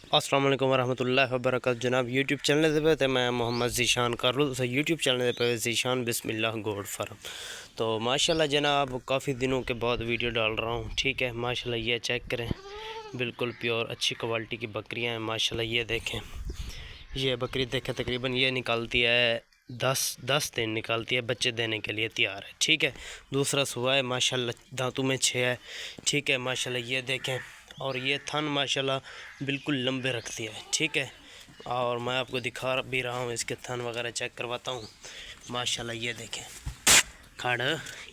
अस्सलाम वालेकुम वरहमतुल्लाहि वबरकातुहू। जनाब यूट्यूब चैनल दे पे मैं मोहम्मद ज़ीशान कर लूँ तो यूट्यूब चैनल पे ज़ीशान बिस्मिल्लाह गोड फार्म। तो माशाल्लाह जनाब काफ़ी दिनों के बाद वीडियो डाल रहा हूँ। ठीक है, माशाल्लाह ये चेक करें, बिल्कुल प्योर अच्छी क्वालिटी की बकरियाँ हैं। माशाल्लाह ये देखें, ये बकरी देखें तकरीबन ये निकालती है 10 दिन निकालती है, बच्चे देने के लिए तैयार है। ठीक है, दूसरा सुबह है माशाल्लाह, दांतों में 6 है। ठीक है माशाल्लाह ये देखें, और ये थन माशाल्लाह बिल्कुल लंबे रखती है। ठीक है, और मैं आपको दिखा भी रहा हूँ, इसके थन वगैरह चेक करवाता हूँ। माशाल्लाह ये देखें खाड़,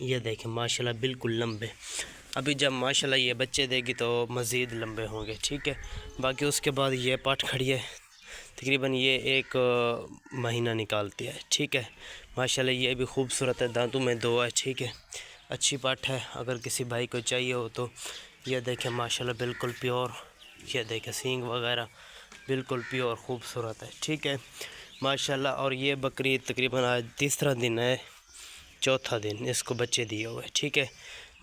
ये देखें माशाल्लाह बिल्कुल लंबे। अभी जब माशाल्लाह ये बच्चे देगी तो मज़ीद लंबे होंगे। ठीक है, बाकी उसके बाद ये पाठ खड़ी है, तकरीबन ये 1 महीना निकालती है। ठीक है, माशाल्लाह ये भी खूबसूरत है, दांतों में 2 है। ठीक है, अच्छी पाठ है, अगर किसी भाई को चाहिए हो तो ये देखें माशाल्लाह बिल्कुल प्योर। ये देखें सींग वगैरह बिल्कुल प्योर खूबसूरत है। ठीक है माशाल्लाह, और ये बकरी तकरीबन आज तीसरा दिन है, चौथा दिन इसको बच्चे दिए हुए। ठीक है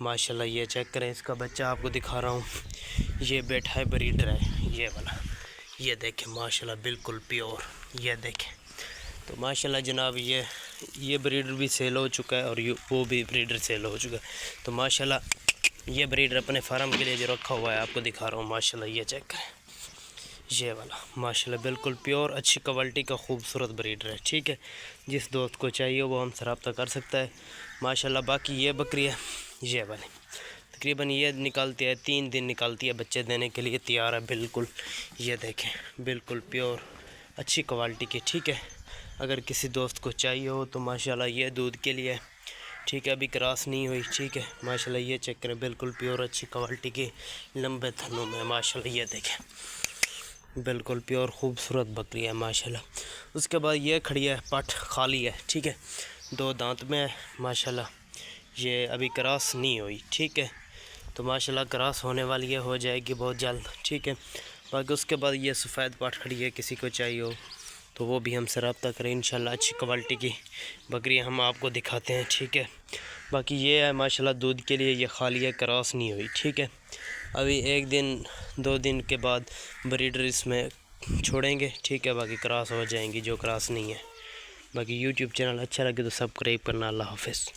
माशाल्लाह ये चेक करें, इसका बच्चा आपको दिखा रहा हूँ। ये बैठा है, ब्रीडर है ये वाला, ये देखें माशाल्लाह बिल्कुल प्योर। ये देखें तो माशाल्लाह जनाब ये ब्रीडर भी सेल हो चुका है और वो भी ब्रीडर सेल हो चुका है। तो माशाल्लाह ये ब्रीडर अपने फार्म के लिए जो रखा हुआ है आपको दिखा रहा हूँ। माशाल्लाह ये चेक करें, ये वाला माशाल्लाह बिल्कुल प्योर अच्छी क्वालिटी का खूबसूरत ब्रीडर है। ठीक है, जिस दोस्त को चाहिए वो हमसे रब्ता कर सकता है माशाल्लाह। बाकी ये बकरी है, ये वाली तकरीबन ये निकालती है 3 दिन निकालती है, बच्चे देने के लिए तैयार है बिल्कुल। ये देखें बिल्कुल प्योर अच्छी क्वालिटी की। ठीक है, अगर किसी दोस्त को चाहिए हो तो माशाल्लाह ये दूध के लिए। ठीक है, अभी क्रॉस नहीं हुई। ठीक है माशाल्लाह ये चेक करें, बिल्कुल प्योर अच्छी क्वालिटी की लंबे थनों में माशाल्लाह। ये देखें बिल्कुल प्योर खूबसूरत बकरी है माशाल्लाह। उसके बाद ये खड़ी है, पट खाली है। ठीक है, 2 दांत में है माशाल्लाह, ये अभी क्रॉस नहीं हुई। ठीक है, तो माशाल्लाह क्रॉस होने वाली है, हो जाएगी बहुत जल्द। ठीक है, बाकी उसके बाद ये सफ़ेद पाट खड़ी है, किसी को चाहिए हो तो वो भी हमसे रब्ता करें इंशाल्लाह। अच्छी क्वालिटी की बकरियां हम आपको दिखाते हैं। ठीक है, बाकी ये है माशाल्लाह दूध के लिए ये खाली है, क्रॉस नहीं हुई। ठीक है, अभी 1 दिन 2 दिन के बाद ब्रीडर इसमें छोड़ेंगे। ठीक है, बाकी क्रॉस हो जाएंगी जो क्रॉस नहीं है। बाकी यूट्यूब चैनल अच्छा लगे तो सब्सक्राइब करना। अल्लाह हाफ़िज़।